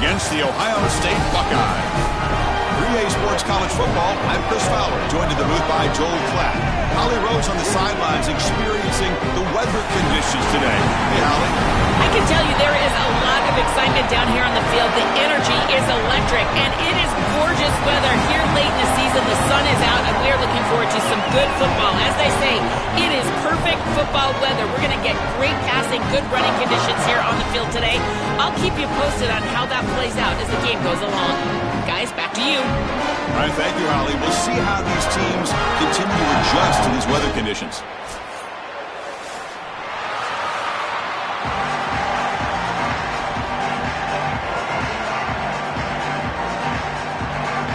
against the Ohio State Buckeyes. 3A Sports College Football, I'm Chris Fowler, joined in the booth by Joel Klatt. Holly Rose on the sidelines experiencing the weather conditions today. Hey, Holly. I can tell you there is a lot of excitement down here on the field. The energy is electric, and it is gorgeous weather here late in the season. The sun is out, and we are looking forward to some good football. As they say, it is perfect football weather. We're going to get great passing, good running conditions here on the field today. I'll keep you posted on how that plays out as the game goes along. Guys, back to you. All right, thank you, Holly. We'll see how these teams continue to adjust to these weather conditions.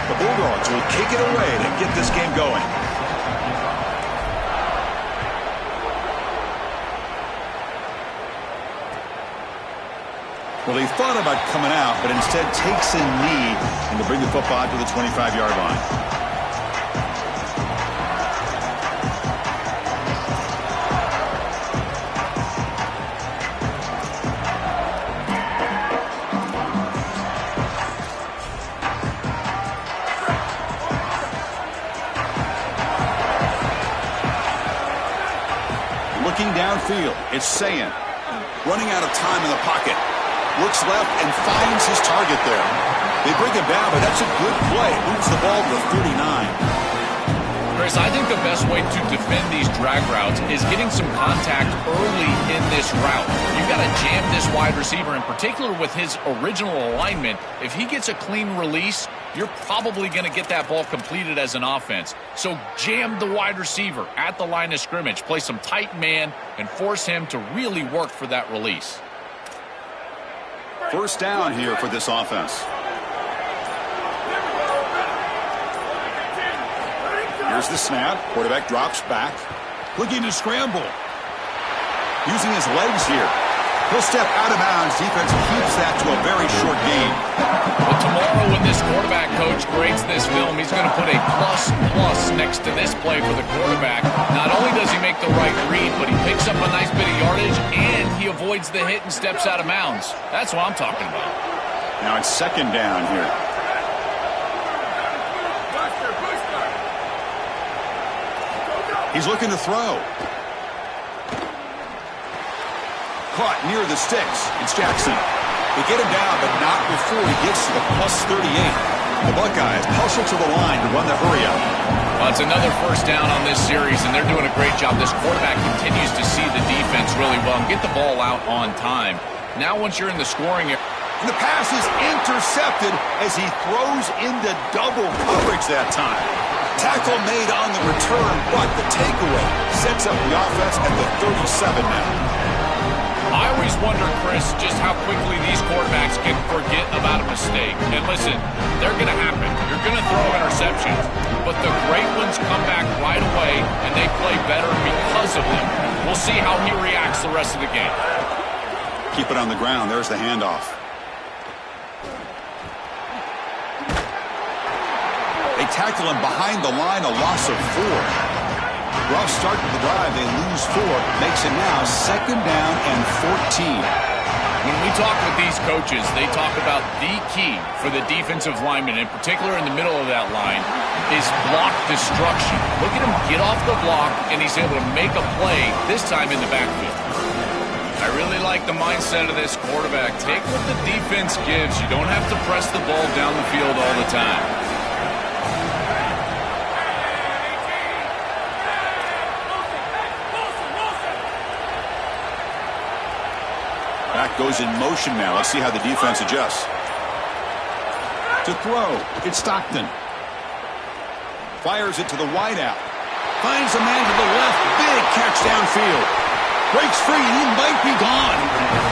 The Bulldogs will kick it away to get this game going. Well, he thought about coming out, but instead takes a knee and to bring the football to the 25-yard line. Looking downfield, it's Sayin. Running out of time in the pocket. Looks left and finds his target there. They bring him down, but that's a good play. Moves the ball to 39. Chris, I think the best way to defend these drag routes is getting some contact early in this route. You've got to jam this wide receiver, in particular with his original alignment. If he gets a clean release, you're probably going to get that ball completed as an offense. So jam the wide receiver at the line of scrimmage. Play some tight man and force him to really work for that release. First down here for this offense. Here's the snap. Quarterback drops back. Looking to scramble. Using his legs here. He'll step out of bounds. Defense keeps that to a very short gain. But tomorrow when this quarterback coach grades this film, he's going to put a plus next to this play for the quarterback. Not only does he make the right read, but he picks up a nice bit of yardage and he avoids the hit and steps out of bounds. That's what I'm talking about. Now it's second down here. He's looking to throw. Caught near the sticks. It's Jackson. They get him down, but not before he gets to the plus 38. The Buckeyes hustle to the line to run the hurry up. Well, it's another first down on this series, and they're doing a great job. This quarterback continues to see the defense really well and get the ball out on time. Now once you're in the scoring area. And the pass is intercepted as he throws into double coverage that time. Tackle made on the return, but the takeaway sets up the offense at the 37 now. I always wonder, Chris, just how quickly these quarterbacks can forget about a mistake. And listen, they're going to happen. You're going to throw interceptions, but the great ones come back right away, and they play better because of them. We'll see how he reacts the rest of the game. Keep it on the ground. There's the handoff. They tackle him behind the line, a loss of 4. Rough start to the drive. They lose 4. Makes it now second down and 14. When we talk with these coaches, they talk about the key for the defensive lineman, in particular in the middle of that line, is block destruction. Look at him get off the block, and he's able to make a play, this time in the backfield. I really like the mindset of this quarterback. Take what the defense gives. You don't have to press the ball down the field all the time. Back goes in motion now. Let's see how the defense adjusts. To throw, it's Stockton. Fires it to the wideout. Finds a man to the left. Big catch downfield. Breaks free, and he might be gone.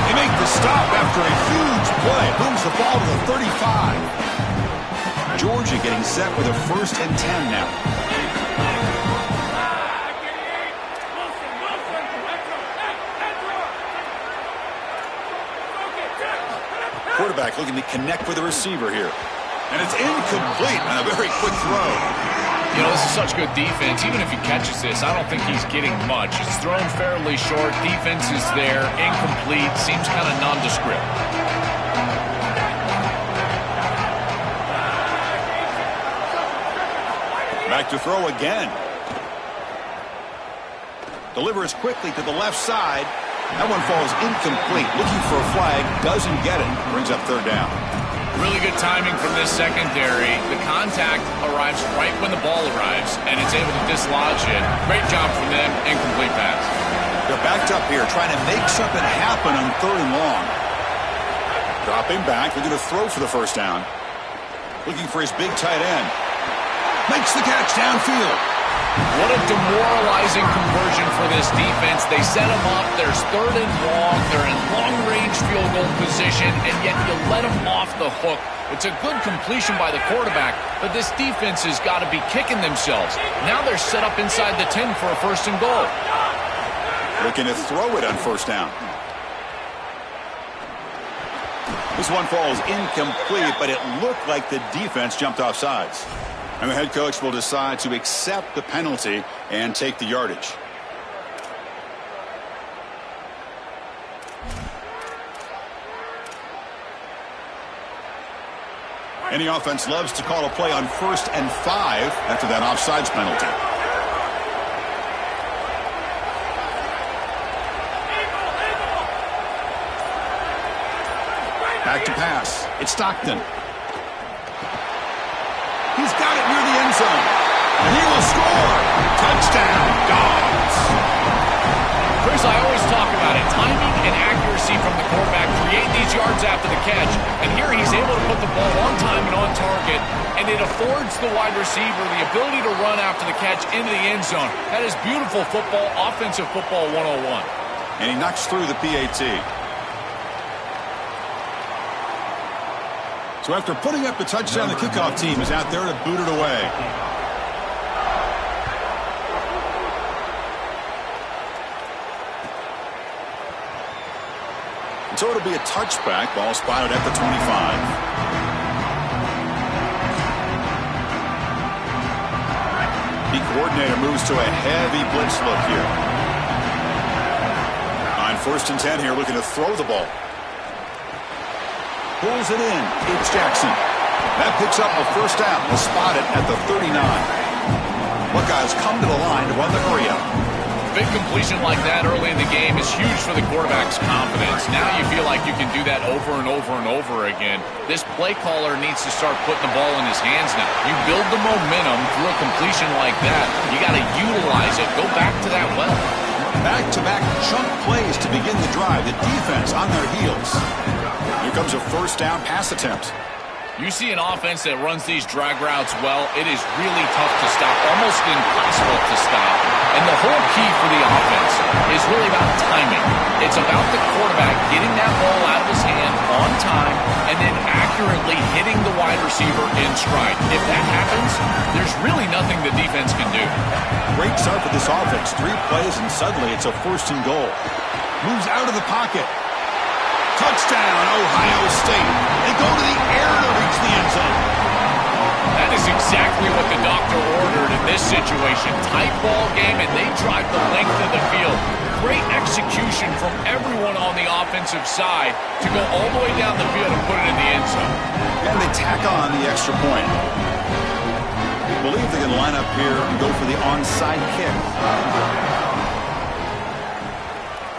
They make the stop after a huge play. Moves the ball to the 35. Georgia getting set with a 1st and 10 now. Quarterback looking to connect with the receiver here. And it's incomplete on a very quick throw. You know, this is such good defense. Even if he catches this, I don't think he's getting much. It's thrown fairly short. Defense is there. Incomplete. Seems kind of nondescript. Back to throw again. Delivers quickly to the left side. That one falls incomplete. Looking for a flag. Doesn't get it. Brings up third down. Really good timing from this secondary. The contact arrives right when the ball arrives, and it's able to dislodge it. Great job from them. Incomplete pass. They're backed up here, trying to make something happen on third and long. Dropping back. They're going to throw for the first down. Looking for his big tight end. Makes the catch downfield. What a demoralizing conversion for this defense. They set them up. There's third and long. They're in long-range field goal position, and yet you let them off the hook. It's a good completion by the quarterback, but this defense has got to be kicking themselves. Now they're set up inside the 10 for a first and goal. Looking to throw it on first down. This one falls incomplete, but it looked like the defense jumped off sides. And the head coach will decide to accept the penalty and take the yardage. Any offense loves to call a play on 1st and 5 after that offsides penalty. Back to pass. It's Stockton. He's got it near the end zone. And he will score. Touchdown, Dogs. Chris, I always talk about it. Timing and accuracy from the quarterback create these yards after the catch. And here he's able to put the ball on time and on target. And it affords the wide receiver the ability to run after the catch into the end zone. That is beautiful football, offensive football 101. And he knocks through the PAT. So after putting up the touchdown, the kickoff team is out there to boot it away. And so it'll be a touchback. Ball spotted at the 25. The coordinator moves to a heavy blitz look here. On 1st and 10 here, looking to throw the ball. Pulls it in. It's Jackson. That picks up a first down. Will spot it at the 39. Buckeyes come to the line to run the hurry up. Big completion like that early in the game is huge for the quarterback's confidence. Now you feel like you can do that over and over and over again. This play caller needs to start putting the ball in his hands now. You build the momentum through a completion like that. You got to utilize it. Go back to that well. Back-to-back chunk plays to begin the drive. The defense on their heels. Here comes a first down pass attempt. You see an offense that runs these drag routes well, it is really tough to stop, almost impossible to stop. And the whole key for the offense is really about timing. It's about the quarterback getting that ball out of his hand on time and then accurately hitting the wide receiver in stride. If that happens, there's really nothing the defense can do. Great start for this offense. 3 plays and suddenly it's a first and goal. Moves out of the pocket. Touchdown, Ohio State. They go to the air to reach the end zone. That is exactly what the doctor ordered in this situation. Tight ball game, and they drive the length of the field. Great execution from everyone on the offensive side to go all the way down the field and put it in the end zone. And they tack on the extra point. I believe they can line up here and go for the onside kick.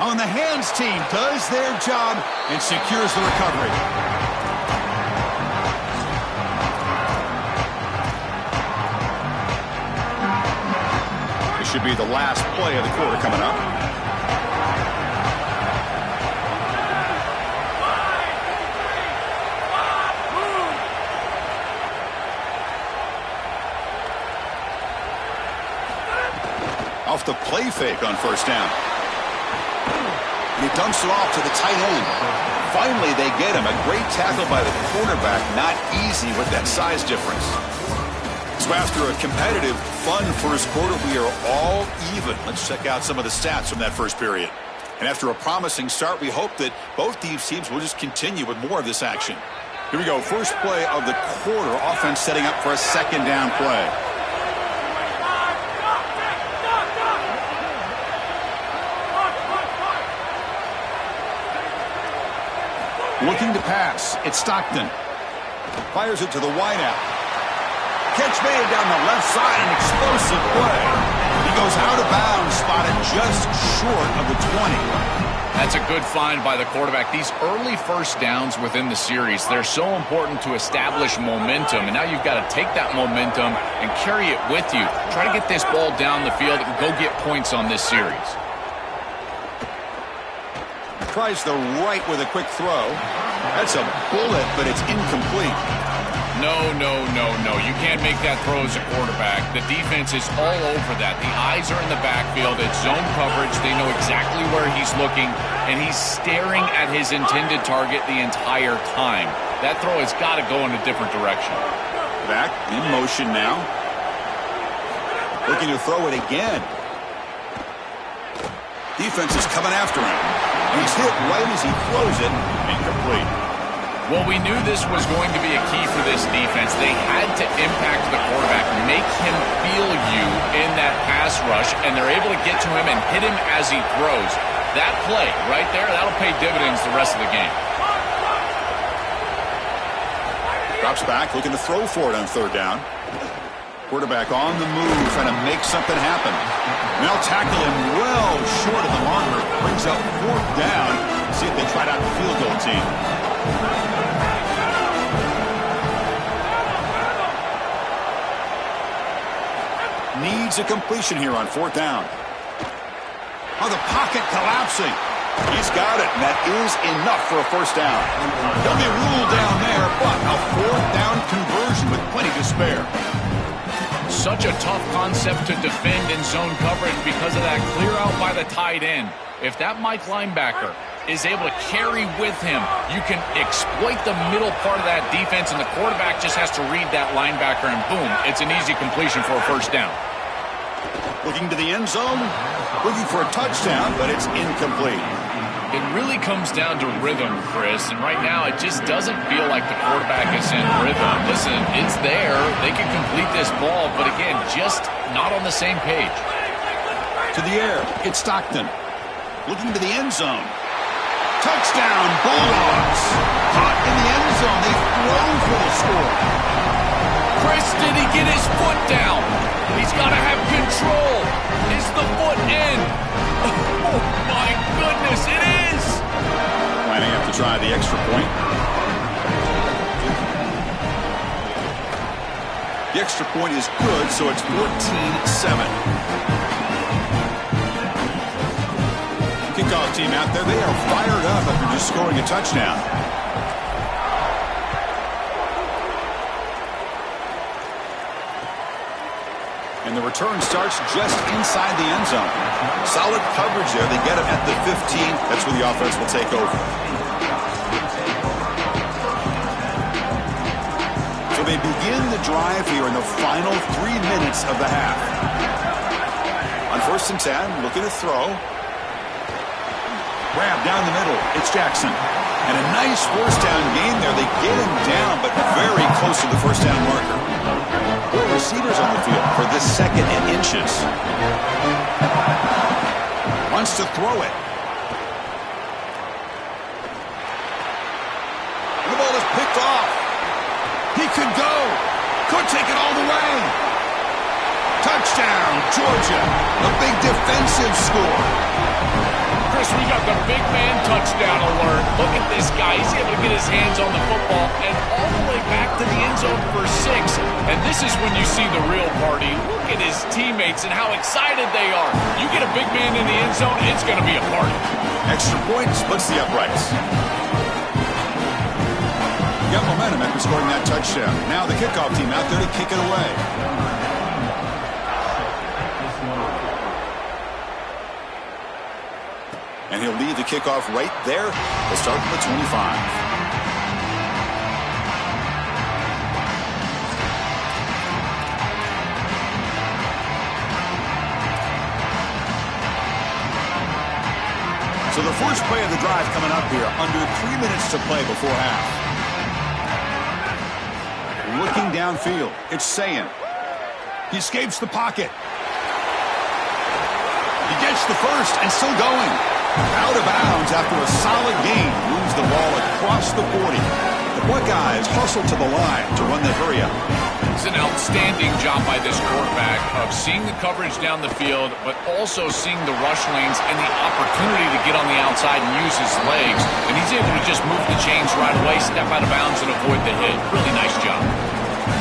On the hands team does their job and secures the recovery. This should be the last play of the quarter coming up. Off the play fake on first down. He dumps it off to the tight end. Finally, they get him. A great tackle by the quarterback. Not easy with that size difference. So after a competitive, fun first quarter, we are all even. Let's check out some of the stats from that first period. And after a promising start, we hope that both these teams will just continue with more of this action. Here we go. First play of the quarter. Offense setting up for a second down play. Looking to pass. It's Stockton. Fires it to the wideout. Catch made down the left side, an explosive play. He goes out of bounds, spotted just short of the 20. That's a good find by the quarterback. These early first downs within the series, they're so important to establish momentum. And now you've got to take that momentum and carry it with you. Try to get this ball down the field and go get points on this series. Tries the right with a quick throw. That's a bullet, but it's incomplete. No. You can't make that throw as a quarterback. The defense is all over that. The eyes are in the backfield. It's zone coverage. They know exactly where he's looking, and he's staring at his intended target the entire time. That throw has got to go in a different direction. Back in motion now. Looking to throw it again. Defense is coming after him. He's hit right as he throws it. Incomplete. Well, we knew this was going to be a key for this defense. They had to impact the quarterback, make him feel you in that pass rush, and they're able to get to him and hit him as he throws. That play right there, that'll pay dividends the rest of the game. Drops back, looking to throw for it on third down. Quarterback on the move, trying to make something happen. Now tackle him well short of the marker. Brings up fourth down. See if they try out the field goal team. Needs a completion here on fourth down. Oh, the pocket collapsing. He's got it, and that is enough for a first down. He'll be ruled down there, but a fourth down conversion with plenty to spare. Such a tough concept to defend in zone coverage because of that clear out by the tight end. If that Mike linebacker is able to carry with him, you can exploit the middle part of that defense, and the quarterback just has to read that linebacker, and boom, it's an easy completion for a first down. Looking to the end zone, looking for a touchdown, but it's incomplete. It really comes down to rhythm, Chris, and right now it just doesn't feel like the quarterback is in rhythm. Listen, it's there. They can complete this ball, but again, just not on the same page. To the air, it's Stockton. Looking to the end zone. Touchdown, Bulldogs. Caught in the end zone. They throw for the score. Chris, did he get his foot down? He's got to have control. Is the foot in? Oh, my goodness, it is. Might have to try the extra point. The extra point is good, so it's 14-7. Kickoff team out there, they are fired up after just scoring a touchdown. And the return starts just inside the end zone. Solid coverage there. They get him at the 15. That's where the offense will take over. So they begin the drive here in the final 3 minutes of the half. On 1st and 10, looking to throw. Grab down the middle. It's Jackson. And a nice first down game there. They get him down, but very close to the first down marker. 4 receivers on the field for this second and inches. Wants to throw it. And the ball is picked off. He could go. Could take it all the way. Touchdown, Georgia. A big defensive score. Chris, we got the big man touchdown alert. Look at this guy. He's able to get his hands on the football and all the way back to the end zone for 6. And this is when you see the real party. Look at his teammates and how excited they are. You get a big man in the end zone, it's going to be a party. Extra point splits the uprights. Got momentum after scoring that touchdown. Now the kickoff team out there to kick it away. And he'll lead the kickoff right there. They'll start from the 25. So the first play of the drive coming up here. Under 3 minutes to play before half. Looking downfield. It's Sayin. He escapes the pocket. He gets the first and still going. Out of bounds after a solid gain. Moves the ball across the 40. The The Buckeyes hustle to the line to run the hurry up. It's an outstanding job by this quarterback of seeing the coverage down the field, but also seeing the rush lanes and the opportunity to get on the outside and use his legs. And he's able to just move the chains right away, step out of bounds, and avoid the hit. Really nice job.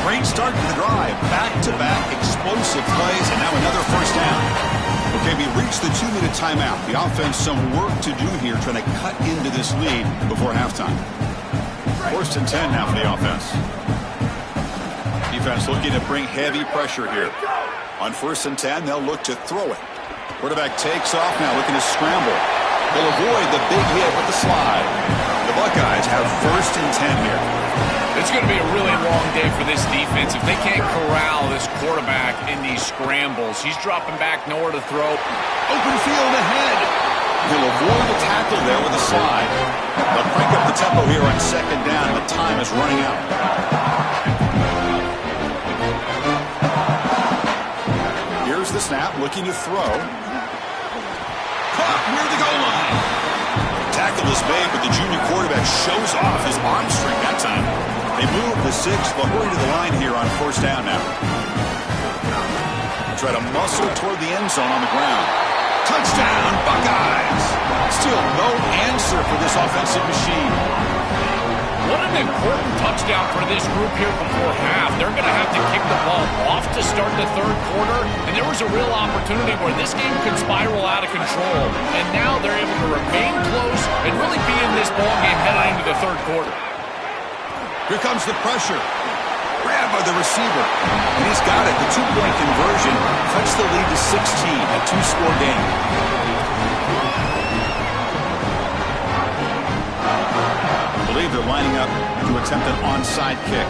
Great start to the drive. Back-to-back explosive plays, and now another first down. Okay, we reached the 2-minute timeout. The offense some work to do here, trying to cut into this lead before halftime. 1st and 10 now for the offense. Defense looking to bring heavy pressure here. On 1st and 10, they'll look to throw it. Quarterback takes off now, looking to scramble. They'll avoid the big hit with the slide. The Buckeyes have 1st and 10 here. It's going to be a really long day for this defense. If they can't corral this quarterback in these scrambles, he's dropping back, nowhere to throw. Open field ahead. He'll avoid the tackle there with a slide. They'll crank up the tempo here on 2nd down. The time is running out. Here's the snap, looking to throw. Caught near the goal line. Tackle is made, but the junior quarterback shows off his arm strength that time. They move the 6, but hurry to the line here on 1st down now. Try to muscle toward the end zone on the ground. Touchdown, Buckeyes! Still no answer for this offensive machine. What an important touchdown for this group here before half. They're going to have to kick the ball off to start the 3rd quarter, and there was a real opportunity where this game could spiral out of control. And now they're able to remain close and really be in this ball game heading into the 3rd quarter. Here comes the pressure. Grabbed by the receiver. And he's got it. The 2-point conversion cuts the lead to 16, a 2-score game. I believe they're lining up to attempt an onside kick.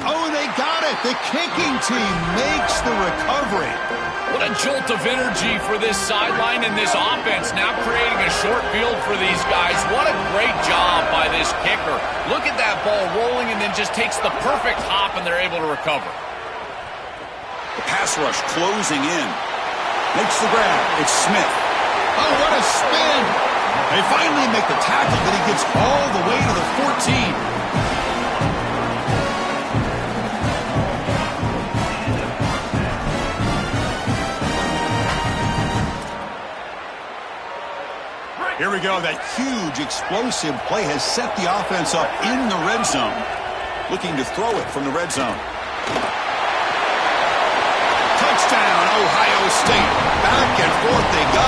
Oh, they got it. The kicking team makes the recovery. What a jolt of energy for this sideline and this offense, now creating a short field for these guys. What a great job by this kicker. Look at that ball rolling and then just takes the perfect hop, and they're able to recover. The pass rush closing in. Makes the grab. It's Smith. Oh, what a spin. They finally make the tackle, but he gets all the way to the 14. Here we go. That huge, explosive play has set the offense up in the red zone. Looking to throw it from the red zone. Touchdown, Ohio State. Back and forth they go.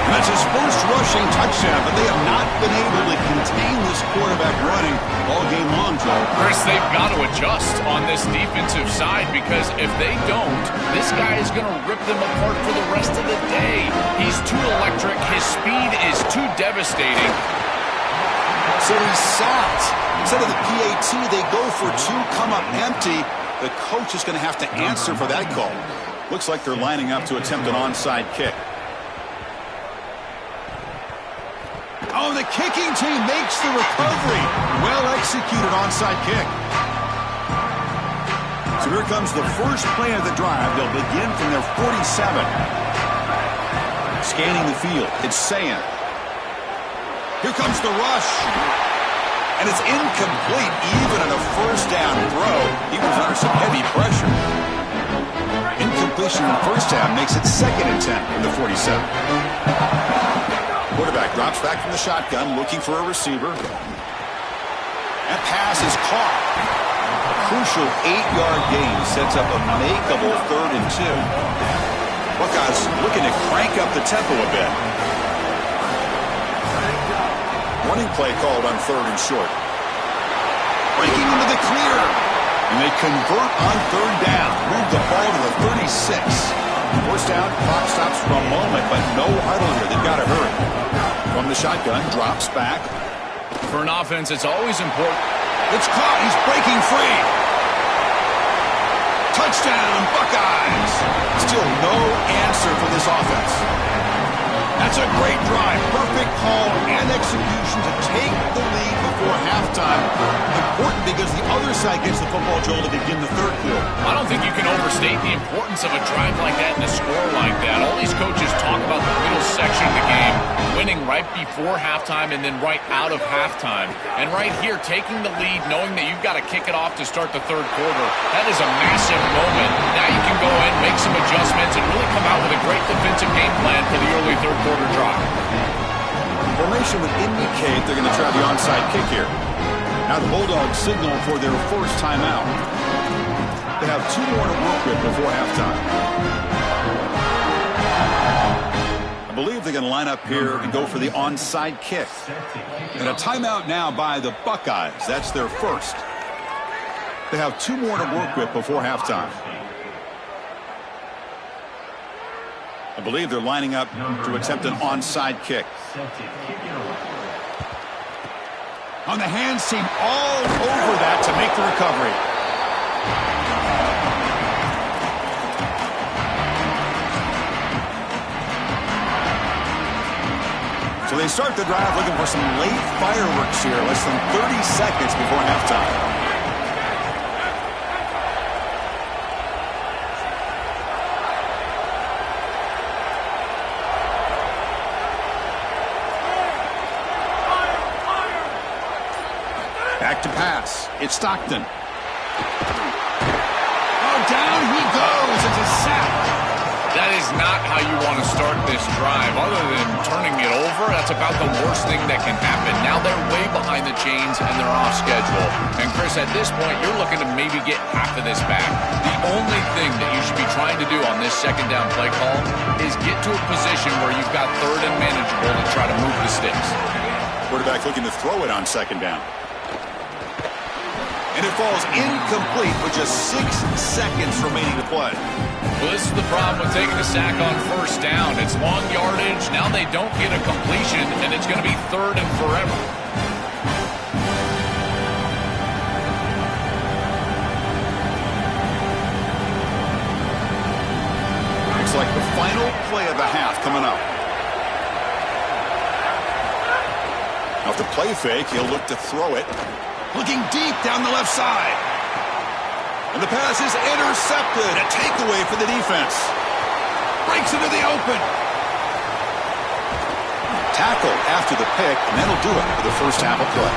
That's his first rushing touchdown, but they have not been able to contain this quarterback running all game long, Joel. Chris, they've got to adjust on this defensive side, because if they don't, this guy is going to rip them apart for the rest of the day. He's too electric. His speed is too devastating. So he's sacked. Instead of the PAT, they go for 2, come up empty. The coach is going to have to answer for that call. Looks like they're lining up to attempt an onside kick. Oh, the kicking team makes the recovery. Well-executed onside kick. So here comes the first play of the drive. They'll begin from their 47. Scanning the field. It's Sayan. Here comes the rush. And it's incomplete, even on a first down throw. He was under some heavy pressure. Incompletion in the first down makes it 2nd and 10 from the 47. Quarterback drops back from the shotgun, looking for a receiver. That pass is caught. A crucial 8-yard gain sets up a makeable 3rd and 2. Buckeyes looking to crank up the tempo a bit. Running play called on 3rd and short. Breaking into the clear. And they convert on 3rd down. Move the ball to the 36. First down, clock stops for a moment, but no huddle here. They've got to hurry. From the shotgun, drops back. For an offense, it's always important. It's caught. He's breaking free. Touchdown, Buckeyes. Still no answer for this offense. That's a great drive. Perfect call and execution to take the lead before halftime. Important because the other side gets the football, Joel, to begin the third quarter. I don't think you can overstate the importance of a drive like that and a score like that. All these coaches talk about the middle section of the game, winning right before halftime and then right out of halftime. And right here, taking the lead, knowing that you've got to kick it off to start the third quarter, that is a massive moment. Now you can go in, make some adjustments, and really come out with a great defensive game plan for the early third quarter drive. Formation would indicate they're going to try the onside kick here. Now the Bulldogs signal for their first timeout. They have 2 more to work with before halftime. I believe they're going to line up here and go for the onside kick. And a timeout now by the Buckeyes. That's their first. They have 2 more to work with before halftime. I believe they're lining up to attempt an onside kick. On the hands team all over that to make the recovery. So they start the drive looking for some late fireworks here, less than 30 seconds before halftime. Back to pass. It's Stockton. Oh, down he goes. It's a sack. That is not how you want to start this drive. Other than turning it over, that's about the worst thing that can happen. Now they're way behind the chains and they're off schedule. And Chris, at this point, you're looking to maybe get half of this back. The only thing that you should be trying to do on this second down play call is get to a position where you've got third and manageable to try to move the sticks. Quarterback looking to throw it on second down. And it falls incomplete with just 6 seconds remaining to play. Well, this is the problem with taking a sack on first down. It's long yardage. Now they don't get a completion, and it's going to be third and forever. Looks like the final play of the half coming up. Off the play fake, he'll look to throw it. Looking deep down the left side. And the pass is intercepted. A takeaway for the defense. Breaks into the open. Tackle after the pick, and that'll do it for the first half of play.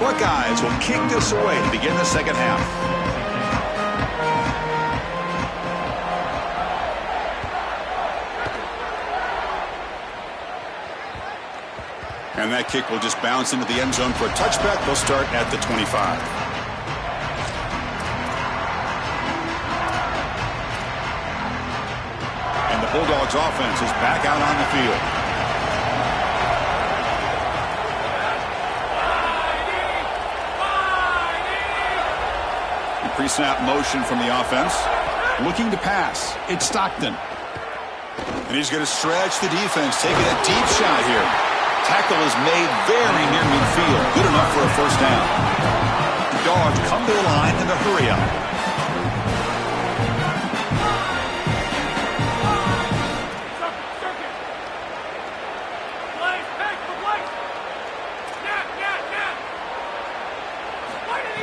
Buckeyes will kick this away to begin the second half. And that kick will just bounce into the end zone for a touchback. They'll start at the 25. And the Bulldogs offense is back out on the field. Pre-snap motion from the offense. Looking to pass. It's Stockton. And he's going to stretch the defense, taking a deep shot here. Tackle is made very near midfield. Good enough for a first down. The Dogs come to the line in a hurry up.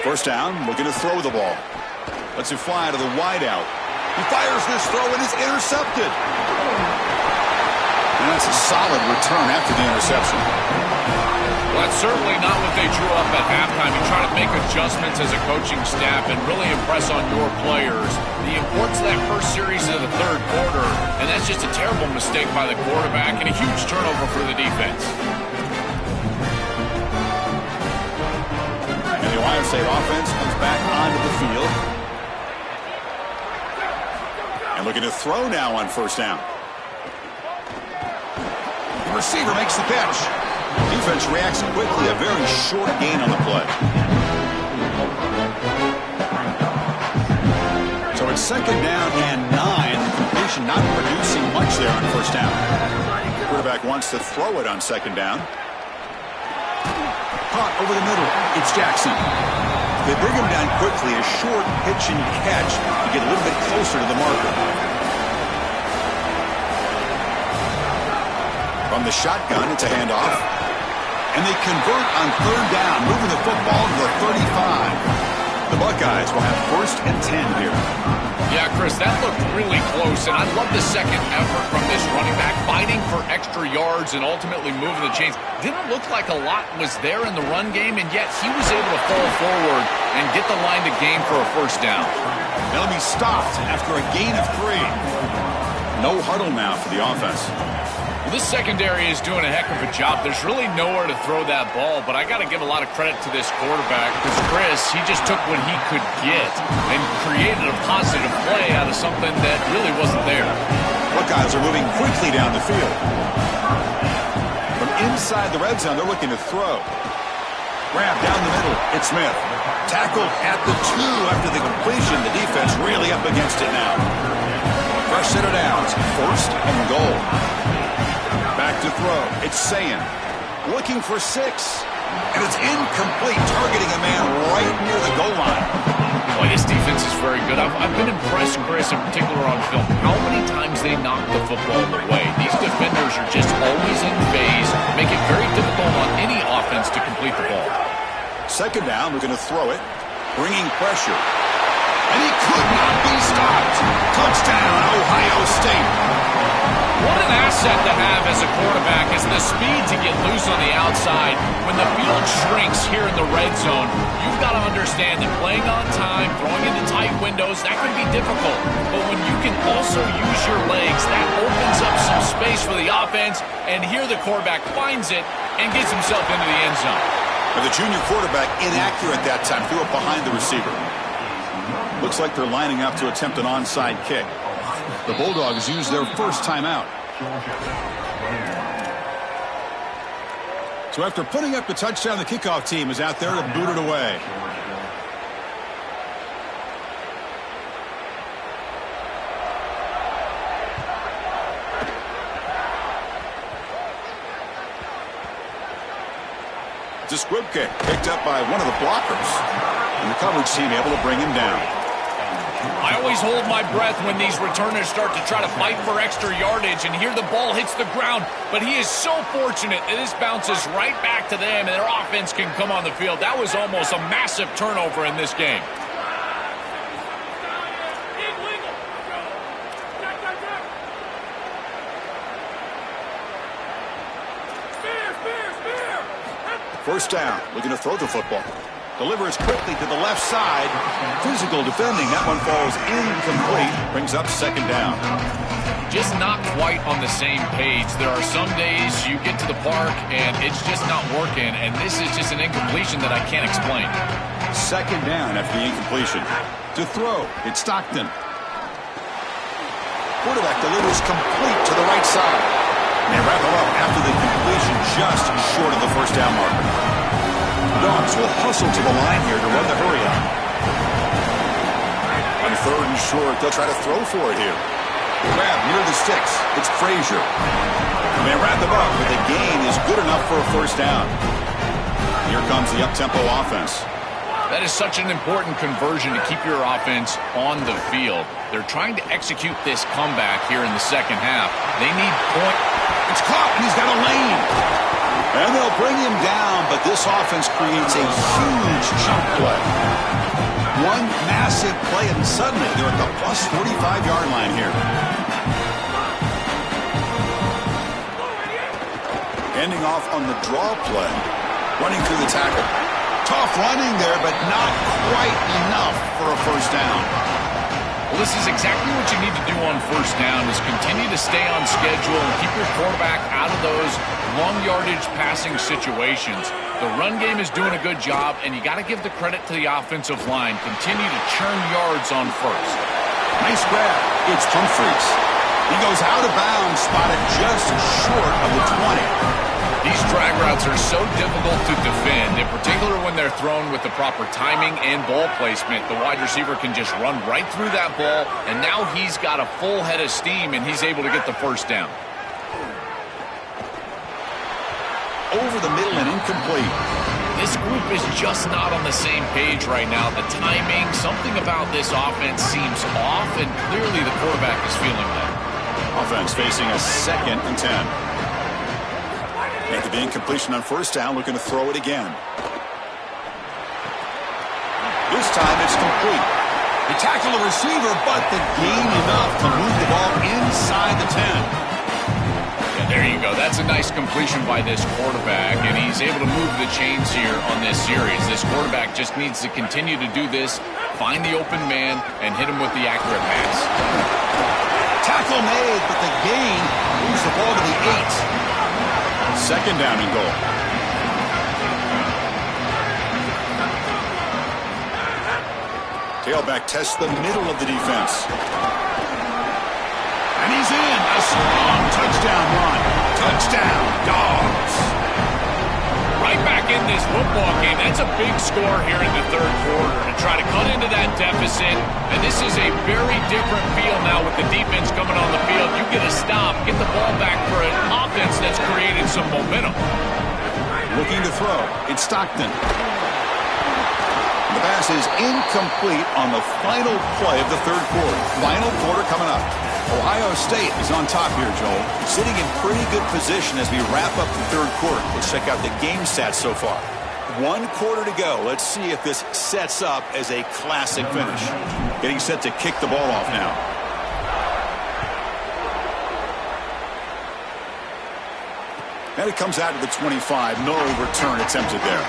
First down, looking to throw the ball. Lets it fly to the wideout. He fires this throw and is intercepted. And that's a solid return after the interception. Well, that's certainly not what they drew up at halftime. You try to make adjustments as a coaching staff and really impress on your players. The importance of that first series of the third quarter, and that's just a terrible mistake by the quarterback and a huge turnover for the defense. And the Ohio State offense comes back onto the field. And looking to throw now on first down. The receiver makes the catch. Defense defense reacts quickly. A very short gain on the play. So it's second down and 9. The completion not producing much there on first down. Quarterback wants to throw it on second down. Caught over the middle. It's Jackson. They bring him down quickly. A short pitch and catch to get a little bit closer to the marker. From the shotgun, it's a handoff. And they convert on third down, moving the football to the 35. The Buckeyes will have first and 10 here. Yeah, Chris, that looked really close, and I love the second effort from this running back, fighting for extra yards and ultimately moving the chains. Didn't look like a lot was there in the run game, and yet he was able to fall forward and get the line to gain for a first down. They'll be stopped after a gain of 3. No huddle now for the offense. Well, this secondary is doing a heck of a job. There's really nowhere to throw that ball, but I got to give a lot of credit to this quarterback because Chris, he just took what he could get and created a positive play out of something that really wasn't there. Buckeyes are moving quickly down the field. From inside the red zone, they're looking to throw. Grab down the middle. It's Smith. Tackled at the 2 after the completion. The defense really up against it now. Fresh set of downs. First and goal. Back to throw. It's Sayan. Looking for 6. And it's incomplete, targeting a man right near the goal line. Boy, this defense is very good. I've been impressed, Chris, in particular on film, how many times they knock the football away. These defenders are just always in phase, make it very difficult on any offense to complete the ball. Second down, we're going to throw it. Bringing pressure. And he could not be stopped. Touchdown, Ohio State. What an asset to have as a quarterback is the speed to get loose on the outside. When the field shrinks here in the red zone, you've got to understand that playing on time, throwing into tight windows, that can be difficult. But when you can also use your legs, that opens up some space for the offense. And here the quarterback finds it and gets himself into the end zone. Now the junior quarterback inaccurate that time, threw it behind the receiver. Looks like they're lining up to attempt an onside kick. The Bulldogs use their first timeout. So after putting up the touchdown, the kickoff team is out there to boot it away. It's a squib kick picked up by one of the blockers. And the coverage team able to bring him down. I always hold my breath when these returners start to try to fight for extra yardage, and here the ball hits the ground, but he is so fortunate that this bounces right back to them and their offense can come on the field. That was almost a massive turnover in this game. First down, looking to throw the football. Delivers quickly to the left side. Physical defending. That one falls incomplete. Brings up second down. Just not quite on the same page. There are some days you get to the park and it's just not working, and this is just an incompletion that I can't explain. Second down after the incompletion. To throw, it's Stockton. Quarterback delivers complete to the right side. And they wrap him up after the completion just short of the first down marker. Dogs will hustle to the line here to run the hurry up. On third and short, they'll try to throw for it here. Grab near the sticks. It's Frazier. And they wrap them up, but the gain is good enough for a first down. Here comes the up-tempo offense. That is such an important conversion to keep your offense on the field. They're trying to execute this comeback here in the second half. They need point. It's caught, and he's got a lane. And they'll bring him down, but this offense creates a huge jump play. One massive play, and suddenly they're at the plus 45-yard line here. Ending off on the draw play. Running through the tackle. Tough running there, but not quite enough for a first down. Well, this is exactly what you need to do on first down is continue to stay on schedule and keep your quarterback out of those long yardage passing situations. The run game is doing a good job, and you got to give the credit to the offensive line. Continue to churn yards on first. Nice grab. It's Humphreys. He goes out of bounds, spotted just short of the 20. These drag routes are so difficult to defend, in particular when they're thrown with the proper timing and ball placement. The wide receiver can just run right through that ball, and now he's got a full head of steam, and he's able to get the first down. Over the middle and incomplete. This group is just not on the same page right now. The timing, something about this offense seems off, and clearly the quarterback is feeling that. Offense facing a 2nd and 10. After the incompletion on first down, looking to throw it again. This time it's complete. They tackle the receiver, but the gain enough to move the ball inside the 10. There you go. That's a nice completion by this quarterback, and he's able to move the chains here on this series. This quarterback just needs to continue to do this, find the open man, and hit him with the accurate pass. Tackle made, but the gain moves the ball to the 8. 2nd down and goal. Tailback tests the middle of the defense. And he's in. A strong touchdown run. Touchdown, Dogs. Right back in this football game. That's a big score here in the third quarter to try to cut into that deficit. And this is a very different feel now with the defense coming on the field. You get a stop, get the ball back for an offense that's created some momentum. Looking to throw. It's Stockton. The pass is incomplete on the final play of the third quarter. Final quarter coming up. Ohio State is on top here, Joel. Sitting in pretty good position as we wrap up the third quarter. Let's check out the game stats so far. 1 quarter to go. Let's see if this sets up as a classic finish. Getting set to kick the ball off now. And it comes out to the 25. No return attempted there.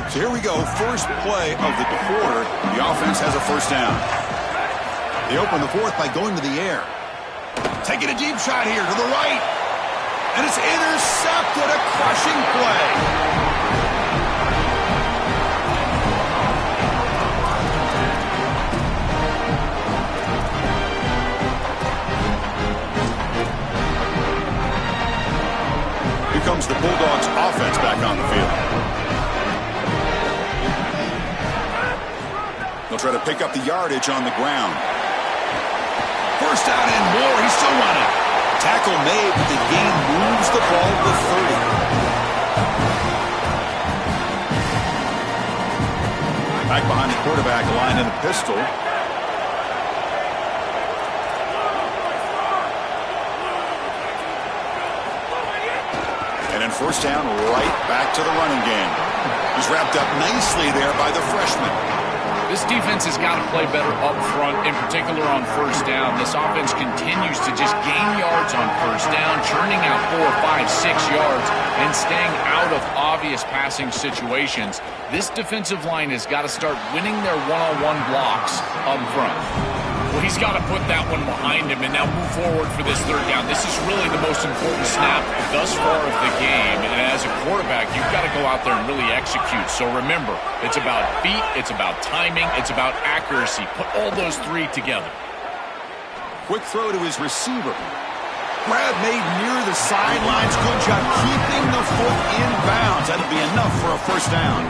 So here we go, first play of the quarter. The offense has a first down. They open the fourth by going to the air. Taking a deep shot here to the right. And it's intercepted, a crushing play. Here comes the Bulldogs offense back on the field. They'll try to pick up the yardage on the ground. First down and more. He's still running. Tackle made, but the gain moves the ball to the 30. Back behind the quarterback, line in the pistol. And then first down, right back to the running game. He's wrapped up nicely there by the freshman. This defense has got to play better up front, in particular on first down. This offense continues to just gain yards on first down, churning out 4, 5, 6 yards, and staying out of obvious passing situations. This defensive line has got to start winning their one-on-one blocks up front. Well, he's got to put that one behind him and now move forward for this third down. This is really the most important snap thus far of the game. And as a quarterback, you've got to go out there and really execute. So remember, it's about feet, it's about timing, it's about accuracy. Put all those 3 together. Quick throw to his receiver. Grab made near the sidelines. Good job keeping the foot in bounds. That'll be enough for a first down.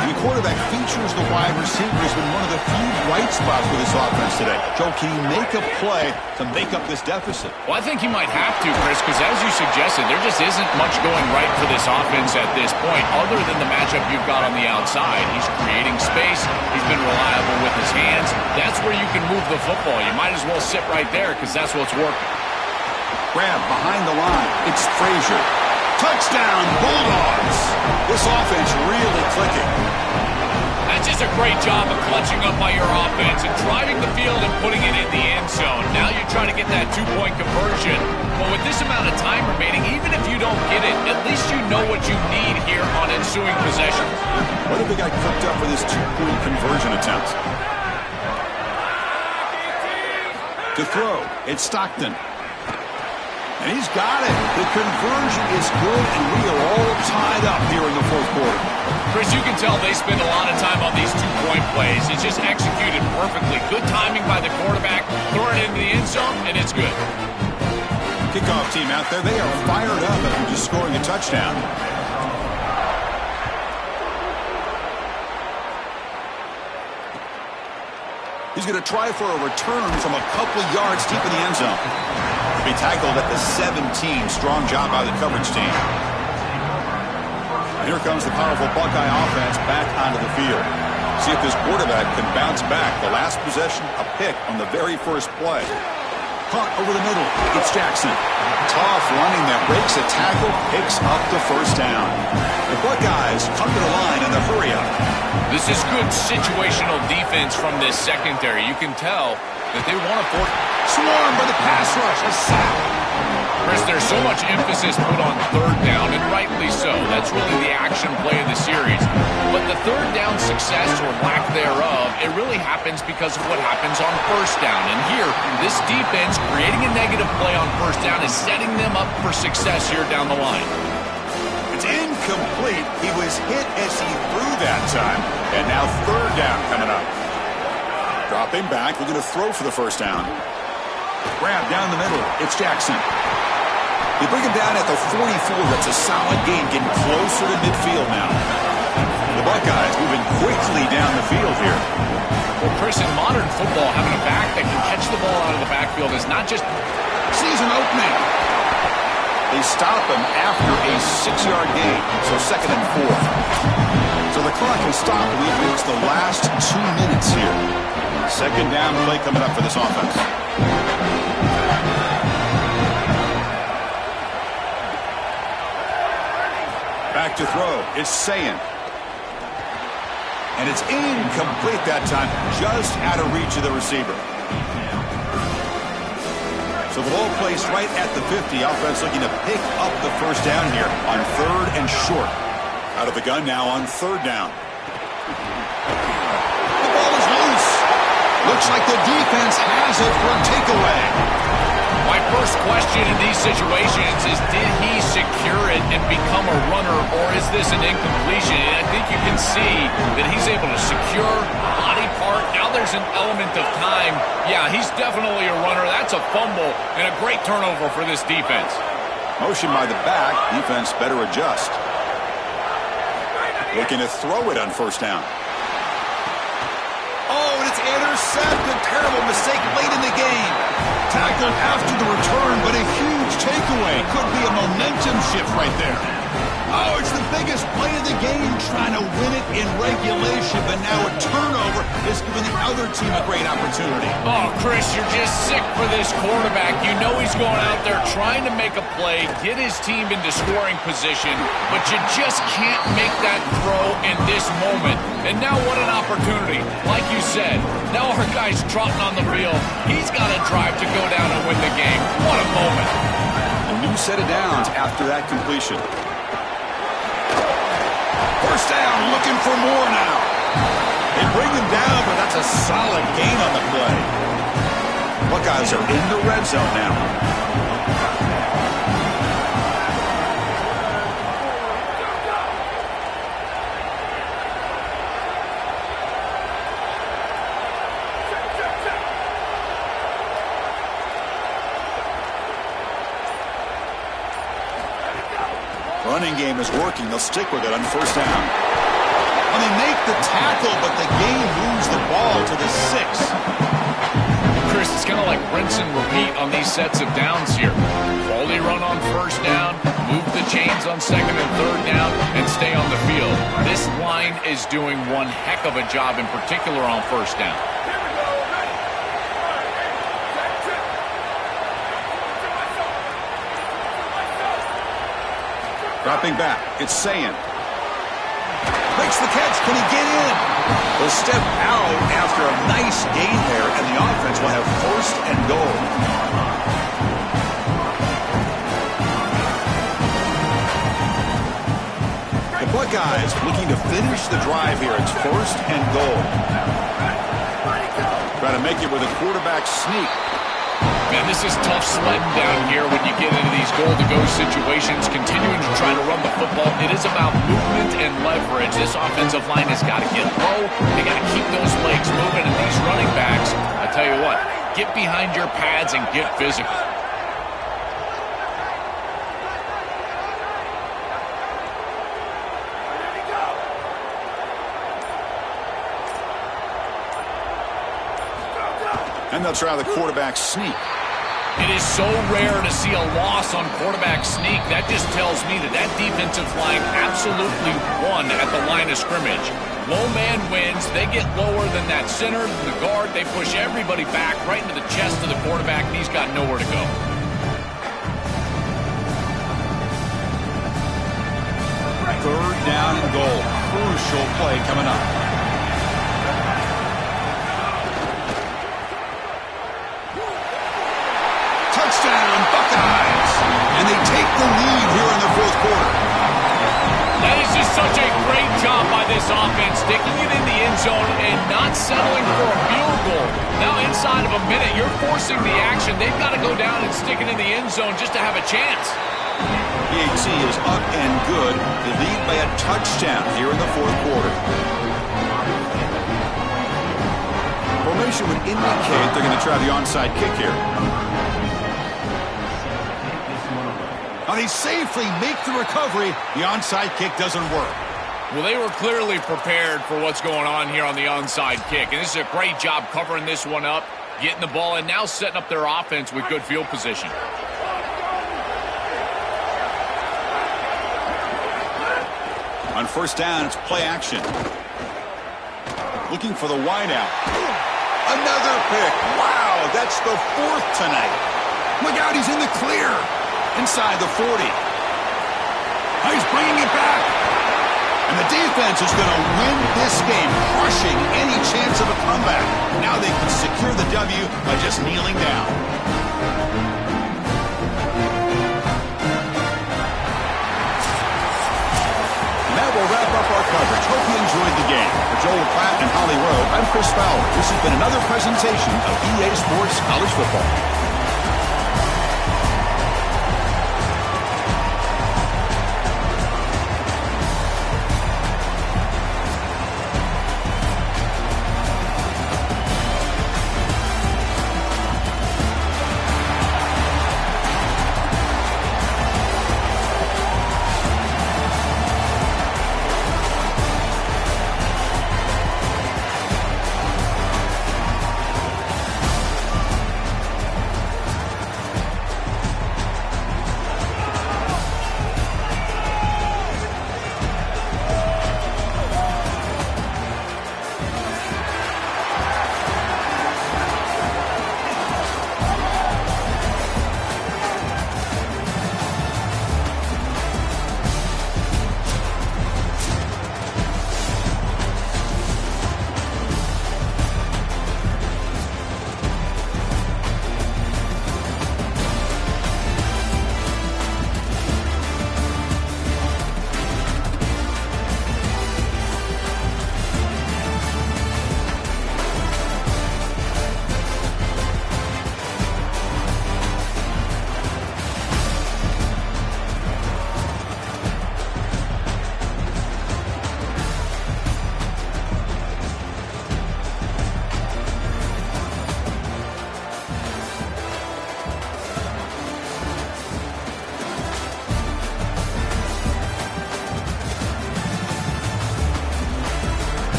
And the quarterback features the wide receiver has been one of the few bright spots for this offense today. Joe, can he make a play to make up this deficit? Well, I think he might have to, Chris, because as you suggested, there just isn't much going right for this offense at this point, other than the matchup you've got on the outside. He's creating space. He's been reliable with his hands. That's where you can move the football. You might as well sit right there because that's what's working. Grab behind the line. It's Frazier. Touchdown, Bulldogs. This offense really clicking. That's just a great job of clutching up by your offense and driving the field and putting it in the end zone. Now you're trying to get that 2-point conversion. But with this amount of time remaining, even if you don't get it, at least you know what you need here on ensuing possession. What have they got cooked up for this 2-point conversion attempt? To throw, it's Stockton. And he's got it. The conversion is good, and we are all tied up here in the fourth quarter. Chris, you can tell they spend a lot of time on these two-point plays. It's just executed perfectly. Good timing by the quarterback. Throw it into the end zone, and it's good. Kickoff team out there, they are fired up after just scoring a touchdown. He's going to try for a return from a couple yards deep in the end zone. He'll be tackled at the 17. Strong job by the coverage team. And here comes the powerful Buckeye offense back onto the field. See if this quarterback can bounce back. The last possession, a pick on the very first play. Caught over the middle. It's Jackson. Tough running that breaks a tackle, picks up the first down. The Buckeyes come to the line in the hurry up. This is good situational defense from this secondary. You can tell that they want to force. Swarmed by the pass rush. A sack. Chris, there's so much emphasis put on third down, and rightly so. That's really the action play of the series. But the third down success or lack thereof, it really happens because of what happens on first down. And here, this defense creating a negative play on first down is setting them up for success here down the line. It's incomplete. He was hit as he threw that time. And now third down coming up. Dropping back, looking to throw for the first down. Grab down the middle. It's Jackson. They bring him down at the 44. That's a solid gain, getting closer to midfield now. The Buckeyes moving quickly down the field here. Well, Chris, in modern football, having a back that can catch the ball out of the backfield is not just season opening. They stop him after a 6-yard gain, so 2nd and 4. So the clock can stop. We've reached the last 2 minutes here. 2nd down play coming up for this offense. Back to throw. It's Sayin. And it's incomplete that time. Just out of reach of the receiver. So the ball placed right at the 50. Offense looking to pick up the first down here on 3rd and short. Out of the gun now on 3rd down. The ball is loose. Looks like the defense has it for a takeaway. My first question in these situations is, did he secure it and become a runner, or is this an incompletion? And I think you can see that he's able to secure body part. Now there's an element of time. Yeah, he's definitely a runner. That's a fumble and a great turnover for this defense. Motion by the back. Defense better adjust. Looking to throw it on first down. Oh, and it's intercepted. Terrible mistake late in the game. Tackled after the return, but a huge takeaway. Could be a momentum shift right there. Oh, it's the biggest play of the game, trying to win it in regulation, but now a turnover is giving the other team a great opportunity. Oh, Chris, you're just sick for this quarterback. You know he's going out there trying to make a play, get his team into scoring position, but you just can't make that throw in this moment. And now what an opportunity. Like you said, now our guy's trotting on the field. He's got a drive to go down and win the game. What a moment. A new set of downs after that completion. First down, looking for more now. They bring him down, but that's a solid gain on the play. Buckeyes are in the red zone now. Running game is working. They'll stick with it on first down. Well, they make the tackle, but the game moves the ball to the 6. Chris, it's kind of like rinse and repeat on these sets of downs here. Quality run on first down, move the chains on 2nd and 3rd down, and stay on the field. This line is doing one heck of a job, in particular on first down. Dropping back. It's Sayin. Makes the catch. Can he get in? He'll step out after a nice gain there, and the offense will have 1st and goal. The Buckeyes looking to finish the drive here. It's 1st and goal. Try to make it with a quarterback sneak. Man, this is tough sledding down here when you get into these goal-to-go situations, continuing to try to run the football. It is about movement and leverage. This offensive line has got to get low. They got to keep those legs moving, and these running backs, I tell you what, get behind your pads and get physical. And they'll try the quarterback sneak. It is so rare to see a loss on quarterback sneak. That just tells me that that defensive line absolutely won at the line of scrimmage. Low man wins. They get lower than that center, the guard. They push everybody back right into the chest of the quarterback, and he's got nowhere to go. Third down and goal. Crucial play coming up. Touchdown, Buckeyes. And they take the lead here in the fourth quarter. That is just such a great job by this offense, sticking it in the end zone and not settling for a field goal. Now inside of a minute, you're forcing the action. They've got to go down and stick it in the end zone just to have a chance. PAT is up and good. They lead by a touchdown here in the fourth quarter. Formation would indicate they're going to try the onside kick here. Now they safely make the recovery. The onside kick doesn't work. Well, they were clearly prepared for what's going on here on the onside kick. And this is a great job covering this one up, getting the ball, and now setting up their offense with good field position. On first down, it's play action. Looking for the wideout. Another pick. Wow, that's the fourth tonight. Look out, he's in the clear. Inside the 40. He's bringing it back. And the defense is going to win this game, crushing any chance of a comeback. Now they can secure the W by just kneeling down. And that will wrap up our coverage. Hope you enjoyed the game. For Joel Pratt and Holly Rowe, I'm Chris Fowler. This has been another presentation of EA Sports College Football.